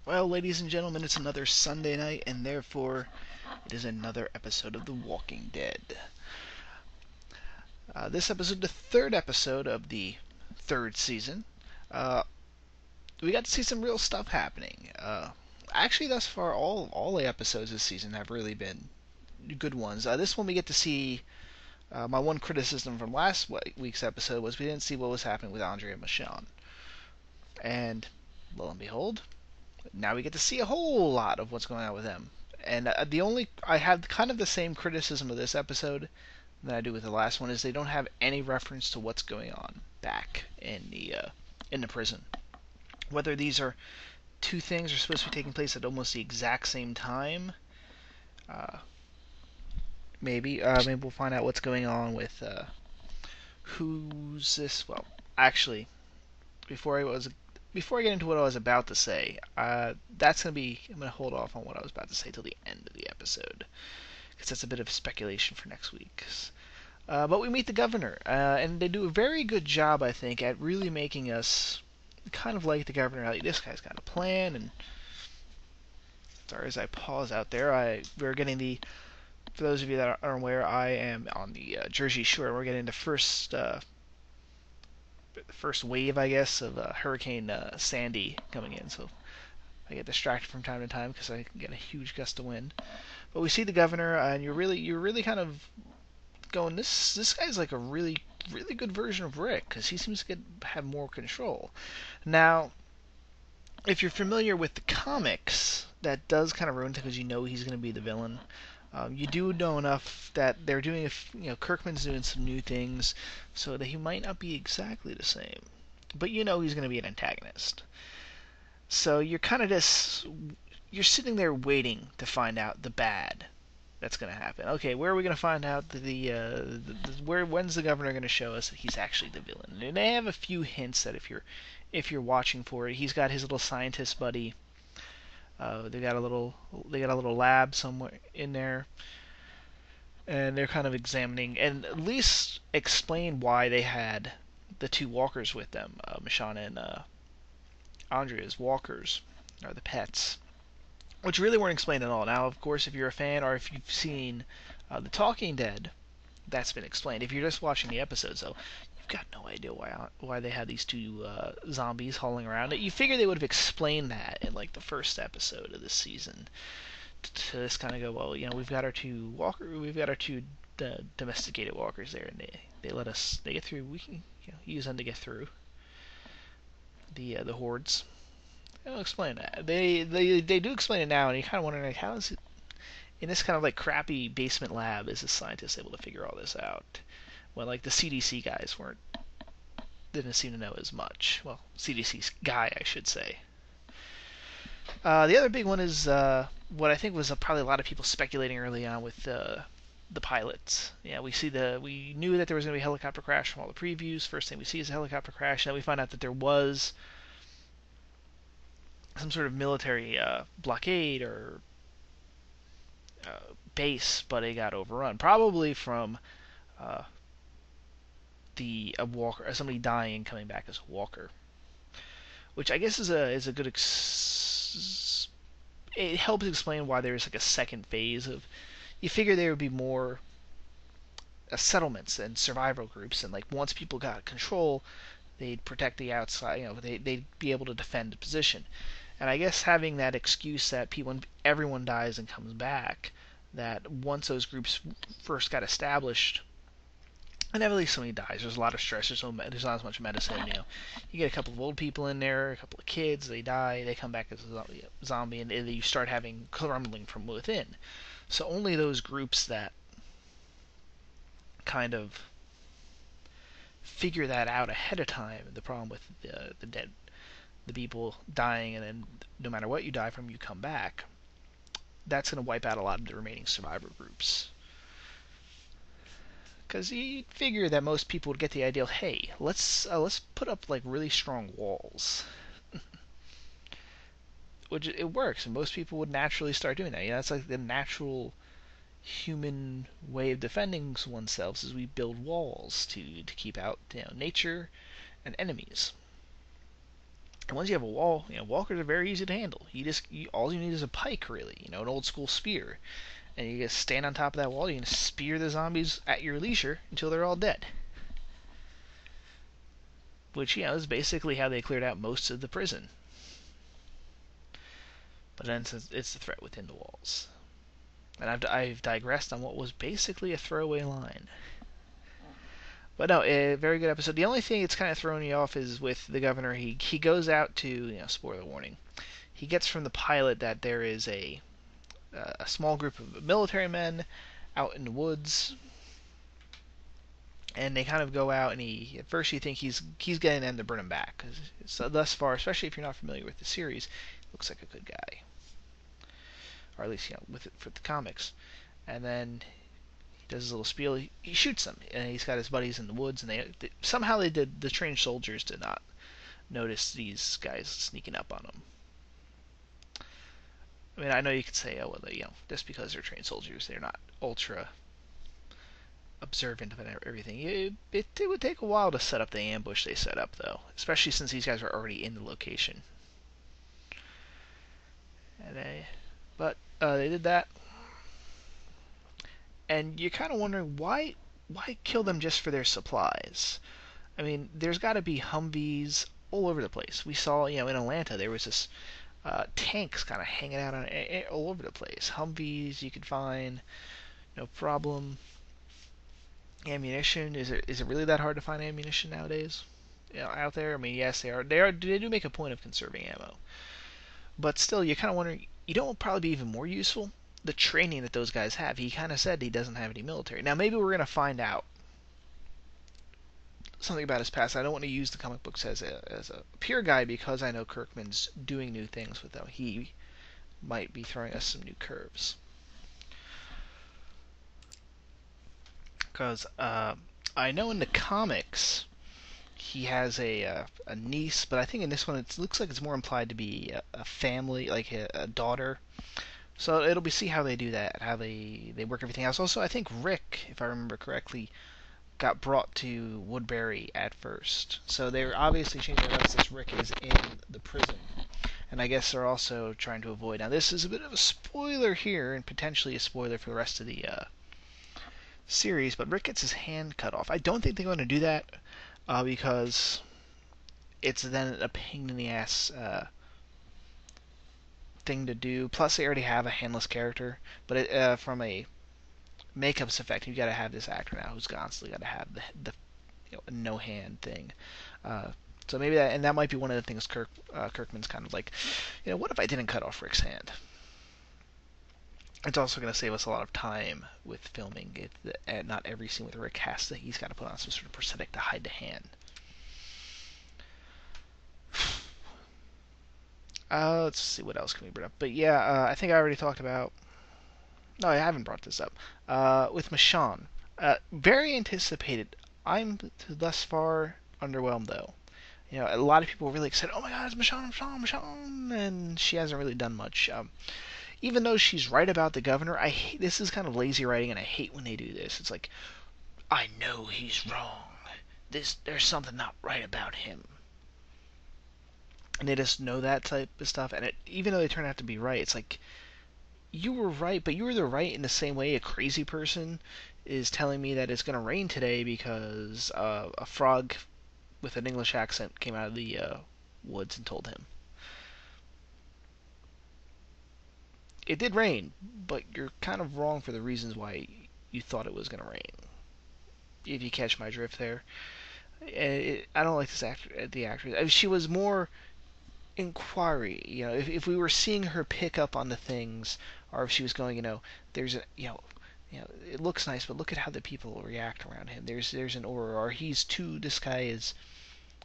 Well, ladies and gentlemen, it's another Sunday night, and therefore it is another episode of The Walking Dead. This episode, the third episode of the third season. Uh, we got to see some real stuff happening. Actually, thus far, all the episodes this season have really been good ones. This one we get to see. My one criticism from last week's episode was we didn't see what was happening with Andre and Michonne. And lo and behold, now we get to see a whole lot of what's going on with them. And I have kind of the same criticism of this episode that I do with the last one is they don't have any reference to what's going on back in the prison. Whether these are two things are supposed to be taking place at almost the exact same time, uh, maybe we'll find out what's going on with who's this. Well, actually, before I get into what I was about to say, I'm gonna hold off on what I was about to say till the end of the episode, because that's a bit of speculation for next week. But we meet the governor, and they do a very good job, I think, at really making us kind of like the governor. Like, this guy's got a plan, and sorry as I pause out there, we're getting for those of you that aren't aware, I am on the Jersey Shore. We're getting the first wave, I guess, of Hurricane Sandy coming in, so I get distracted from time to time because I get a huge gust of wind. But we see the governor, and you're really kind of going, this guy's like a really good version of Rick, because he seems to have more control. Now, if you're familiar with the comics, that does kind of ruin it because you know he's going to be the villain. You do know enough that they're doing, Kirkman's doing some new things, so that he might not be exactly the same. But you know he's going to be an antagonist. So you're kind of you're sitting there waiting to find out the bad that's going to happen. Okay, where are we going to find out when's the governor going to show us that he's actually the villain? And they have a few hints that if you're watching for it, he's got his little scientist buddy. They got a little lab somewhere in there, and they're kind of examining and at least explain why they had the two walkers with them, Michonne and Andrea's walkers, or the pets, which really weren't explained at all. Now, of course, if you're a fan or if you've seen The Talking Dead, that's been explained. If you're just watching the episodes, though, you've got no idea why they had these two zombies hauling around. You figure they would have explained that in like the first episode of this season to just kind of go, well, we've got our two domesticated walkers there, and they get through. We can use them to get through the hordes. They'll explain that. They do explain it now, and you're kind of wondering, like, how is it in this kind of like crappy basement lab is a scientist able to figure all this out? Well, like the CDC guys didn't seem to know as much. Well, CDC's guy, I should say. The other big one is what I think was probably a lot of people speculating early on with the pilots. Yeah, we knew that there was going to be a helicopter crash from all the previews. First thing we see is a helicopter crash. Now we find out that there was some sort of military blockade or base, but it got overrun, probably from a walker, somebody dying coming back as a walker, which I guess is a good. It helps explain why there's like a second phase of. You figure there would be more settlements and survival groups, and like once people got control, they'd protect the outside. They'd be able to defend the position. And I guess having that excuse that everyone dies and comes back, that once those groups first got established, inevitably somebody dies. There's a lot of stress. There's not as much medicine. You get a couple of old people in there, a couple of kids. They die. They come back as a zombie, and you start having crumbling from within. So only those groups that kind of figure that out ahead of time. The problem with the dead. The people dying, and then no matter what you die from, you come back. That's going to wipe out a lot of the remaining survivor groups. Because you figure that most people would get the idea of, hey, let's put up like really strong walls. Which it works, and most people would naturally start doing that. That's like the natural human way of defending oneself, is we build walls to keep out nature and enemies. And once you have a wall, walkers are very easy to handle. All you need is a pike, really, an old school spear, and you just stand on top of that wall. You can spear the zombies at your leisure until they're all dead. Which, is basically how they cleared out most of the prison. But then it's the threat within the walls. And I've digressed on what was basically a throwaway line. But no, a very good episode. The only thing that's kind of throwing you off is with the governor. He goes out to, spoiler warning. He gets from the pilot that there is a small group of military men out in the woods, and they kind of go out, and at first you think he's getting them to bring him back. So thus far, especially if you're not familiar with the series, looks like a good guy, or at least for the comics. And then does his little spiel. He shoots them, and he's got his buddies in the woods, and somehow the trained soldiers did not notice these guys sneaking up on them. I mean, I know you could say, oh, well, just because they're trained soldiers, they're not ultra observant of everything. It would take a while to set up the ambush they set up, though, especially since these guys were already in the location. But they did that. And you're kind of wondering, why kill them just for their supplies? I mean, there's got to be Humvees all over the place. We saw, in Atlanta, there was this tanks kind of hanging out all over the place. Humvees you could find, no problem. Ammunition, is it really that hard to find ammunition nowadays? Out there? I mean, yes, they are. They do make a point of conserving ammo. But still, you're kind of wondering, probably be even more useful? The training that those guys have. He kind of said he doesn't have any military. Now, maybe we're going to find out something about his past. I don't want to use the comic books as a pure guide because I know Kirkman's doing new things with them. He might be throwing us some new curves. Because I know in the comics he has a niece, but I think in this one it looks like it's more implied to be a family, like a daughter. So it'll be see how they do that, how they work everything else. Also, I think Rick, if I remember correctly, got brought to Woodbury at first. So they're obviously changing it up since Rick is in the prison. And I guess they're also trying to avoid. Now this is a bit of a spoiler here, and potentially a spoiler for the rest of the series, but Rick gets his hand cut off. I don't think they're going to do that because it's then a pain in the ass thing to do. Plus, they already have a handless character, but from a makeups effect, you got to have this actor now who's constantly got to have the no hand thing. So maybe that might be one of the things Kirkman's kind of like, what if I didn't cut off Rick's hand? It's also going to save us a lot of time with filming. Not every scene with Rick he's got to put on some sort of prosthetic to hide the hand. Let's see what else can we bring up. But yeah, I think I already talked about. No, I haven't brought this up. With Michonne, very anticipated. I'm thus far underwhelmed though. A lot of people were really excited. Oh my God, it's Michonne, and she hasn't really done much. Even though she's right about the governor, I hate this is kind of lazy writing, and I hate when they do this. It's like, I know he's wrong. There's something not right about him. And they just know that type of stuff, and even though they turn out to be right, it's like, you were right, but you were the right in the same way a crazy person is telling me that it's going to rain today because a frog with an English accent came out of the woods and told him. It did rain, but you're kind of wrong for the reasons why you thought it was going to rain. If you catch my drift there. I don't like the actress. She was more inquiry. If we were seeing her pick up on the things, or if she was going, there's a, it looks nice, but look at how the people react around him. There's an aura, or this guy is,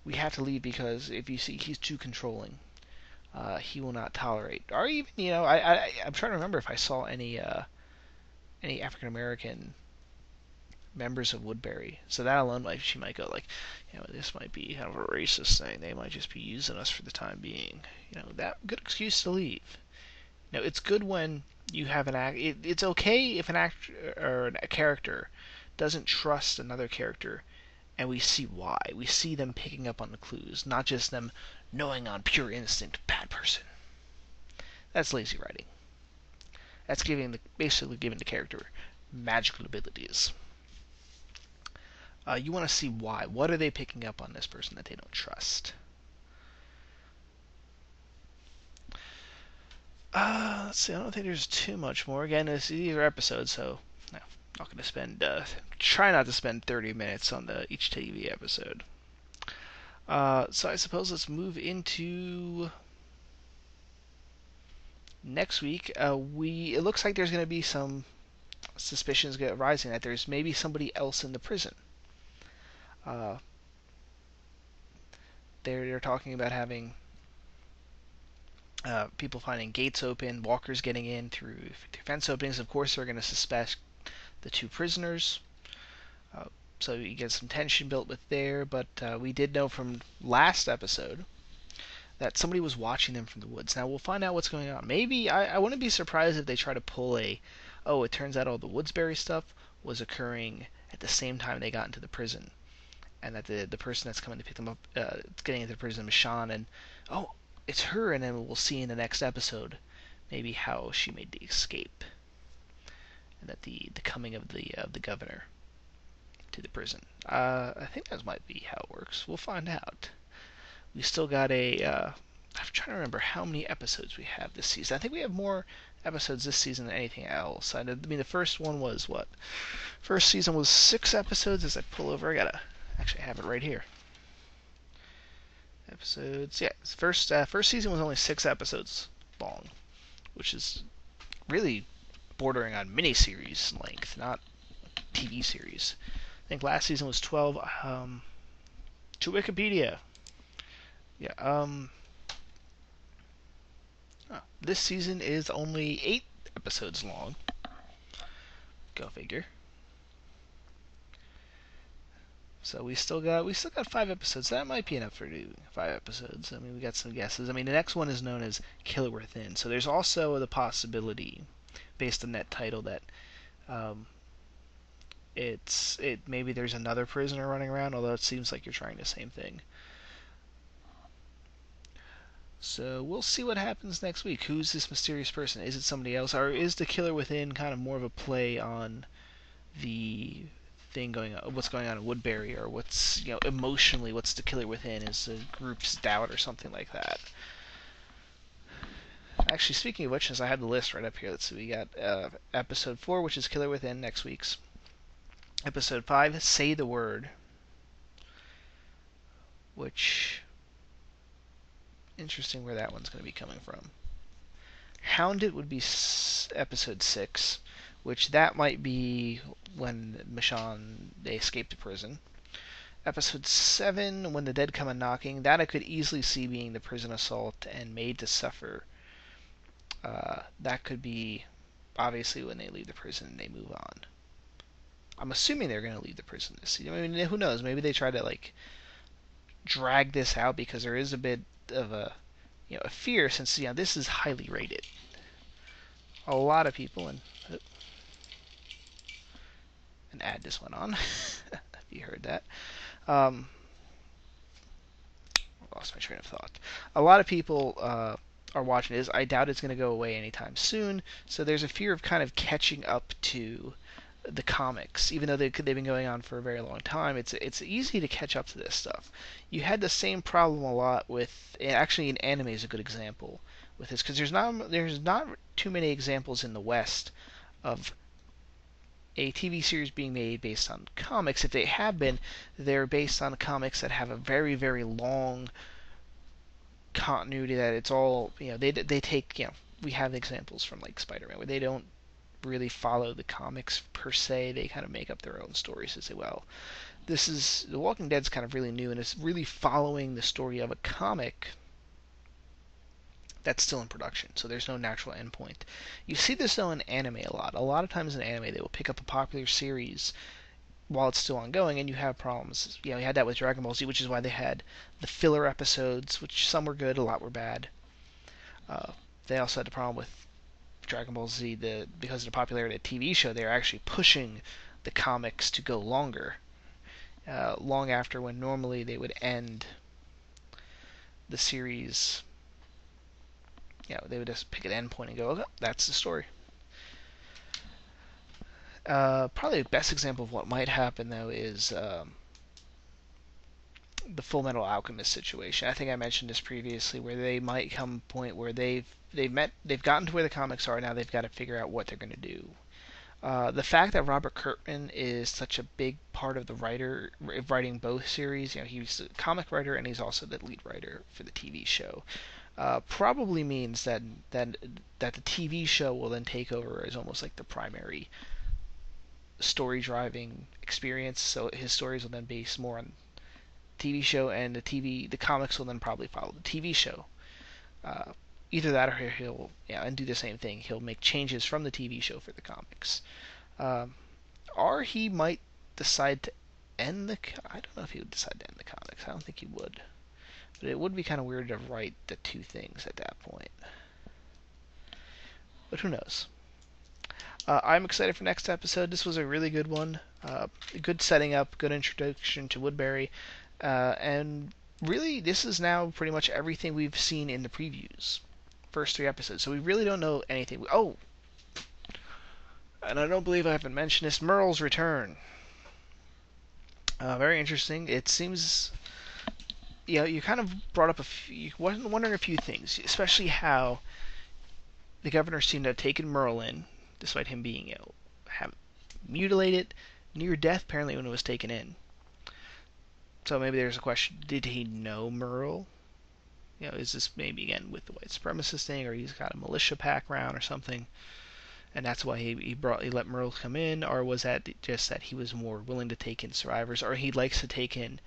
we have to leave because if you see, he's too controlling. He will not tolerate. Or even, I'm trying to remember if I saw any African American members of Woodbury. So that alone, she might go like, this might be kind of a racist thing. They might just be using us for the time being. That good excuse to leave. It's good when you have it's okay if an actor or a character doesn't trust another character, and we see why. We see them picking up on the clues, not just them knowing on pure instinct, bad person. That's lazy writing. That's basically giving the character magical abilities. You want to see why. What are they picking up on this person that they don't trust? Let's see. I don't think there's too much more. Again, these are episodes, so no, not going to spend. Try not to spend 30 minutes on each TV episode. So I suppose let's move into next week. It looks like there's going to be some suspicions rising that there's maybe somebody else in the prison. They're talking about having people finding gates open, walkers getting in through fence openings. Of course, they're going to suspect the two prisoners. So you get some tension built with there, but we did know from last episode that somebody was watching them from the woods. Now we'll find out what's going on. Maybe I wouldn't be surprised if they try to pull it turns out all the Woodsbury stuff was occurring at the same time they got into the prison, and that the person that's coming to pick them up, getting into the prison is Sean, and it's her, and then we'll see in the next episode maybe how she made the escape, and that the coming of the governor to the prison. I think that might be how it works. We'll find out. We still got I'm trying to remember how many episodes we have this season. I think we have more episodes this season than anything else. I mean, the first one was what? First season was 6 episodes. As I pull over, I have it right here. Episodes, yeah. First season was only 6 episodes long, which is really bordering on miniseries length, not TV series. I think last season was 12. To Wikipedia. Yeah. This season is only 8 episodes long. Go figure. So we still got 5 episodes. That might be enough for doing 5 episodes. I mean, we got some guesses. I mean, the next one is known as Killer Within. So there's also the possibility, based on that title, that maybe there's another prisoner running around. Although it seems like you're trying the same thing. So we'll see what happens next week. Who's this mysterious person? Is it somebody else, or is the Killer Within kind of more of a play on the thing going on, what's going on in Woodbury, or what's emotionally, what's the Killer Within? Is the group's doubt or something like that? Actually, speaking of which, since I have the list right up here, let's see. We got episode 4, which is Killer Within, next week's. Episode 5, Say the Word, which interesting where that one's going to be coming from. Hounded would be episode 6, which that might be when Michonne, they escaped the prison. Episode 7, When the Dead Come A-Knocking, that I could easily see being the prison assault and Made to Suffer. That could be, obviously, when they leave the prison and they move on. I'm assuming they're going to leave the prison this season. I mean, who knows? Maybe they try to, drag this out, because there is a bit of a fear, since this is highly rated. A lot of people, and an ad just went on. If you heard that. Lost my train of thought. A lot of people are watching this. I doubt it's going to go away anytime soon. So there's a fear of kind of catching up to the comics, even though they've been going on for a very long time. It's easy to catch up to this stuff. You had the same problem a lot with, actually, an anime is a good example with this, because there's not too many examples in the West of a TV series being made based on comics. If they have been, they're based on comics that have a very, very long continuity, that it's all, they take, we have examples from Spider-Man where they don't really follow the comics per se. They kind of make up their own stories to say, well, The Walking Dead's kind of really new, and it's really following the story of a comic that's still in production, so there's no natural endpoint. You see this though in anime a lot. A lot of times in anime, they will pick up a popular series while it's still ongoing, and you have problems. You had that with Dragon Ball Z, which is why they had the filler episodes, which some were good, a lot were bad. They also had the problem with Dragon Ball Z, because of the popularity of the TV show, they're actually pushing the comics to go longer, long after when normally they would end the series, they would just pick an endpoint and go, okay, that's the story. Probably the best example of what might happen though is the Full Metal Alchemist situation. I think I mentioned this previously, where they might come to a point where they've gotten to where the comics are. Now they've got to figure out what they're going to do. The fact that Robert Kirkman is such a big part of the writing both series, he's a comic writer and he's also the lead writer for the TV show, probably means that the TV show will then take over as almost like the primary story driving experience. So his stories will then base more on TV show, and the comics will then probably follow the TV show. Either that, or he'll and do the same thing. He'll make changes from the TV show for the comics, or he might decide to end the. I don't know if he would decide to end the comics. I don't think he would, but it would be kind of weird to write the two things at that point. But who knows? I'm excited for next episode. This was a really good one. Good setting up, good introduction to Woodbury. And really, this is now pretty much everything we've seen in the previews. First 3 episodes. So we really don't know anything. Oh! And I don't believe I haven't mentioned this. Merle's return. Very interesting. It seems... you kind of brought up wondering a few things. Especially how the governor seemed to have taken Merle in, despite him being mutilated near death, apparently, when it was taken in. So maybe there's a question, did he know Merle? Is this maybe, again, with the white supremacist thing, or he's got a militia background or something, and that's why he let Merle come in, or was that just that he was more willing to take in survivors, or he likes to take in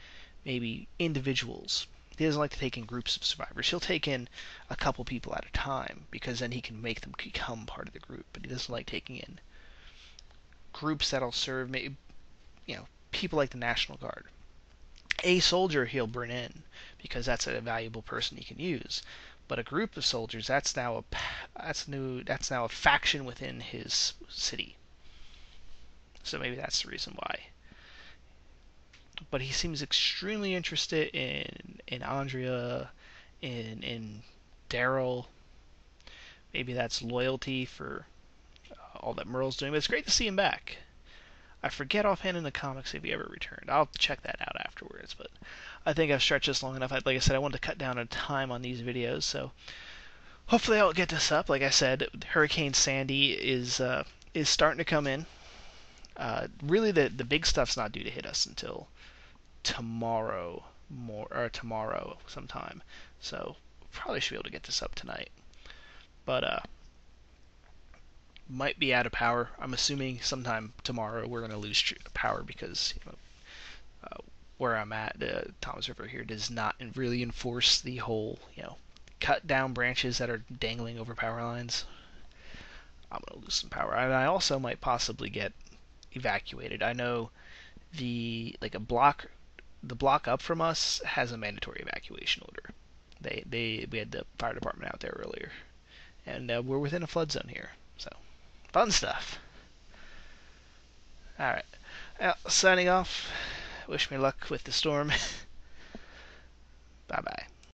maybe individuals. He doesn't like to take in groups of survivors. He'll take in a couple people at a time, because then he can make them become part of the group, but he doesn't like taking in groups that'll serve, maybe, people like the National Guard. A soldier he'll bring in because that's a valuable person he can use, but a group of soldiers, that's now a faction within his city. So maybe that's the reason why. But he seems extremely interested in Andrea, in Daryl. Maybe that's loyalty for all that Merle's doing, but it's great to see him back. I forget offhand in the comics if he ever returned. I'll check that out afterwards, but I think I've stretched this long enough. Like I said, I wanted to cut down on time on these videos, so hopefully I'll get this up. Like I said, Hurricane Sandy is starting to come in. Really, the big stuff's not due to hit us until tomorrow sometime. So probably should be able to get this up tonight. But might be out of power. I'm assuming sometime tomorrow we're going to lose power because where I'm at, the Thomas River here does not really enforce the whole cut down branches that are dangling over power lines. I'm going to lose some power, and I also might possibly get evacuated. I know the block up from us has a mandatory evacuation order. We had the fire department out there earlier, and we're within a flood zone here, so fun stuff. Alright, signing off. Wish me luck with the storm. Bye bye.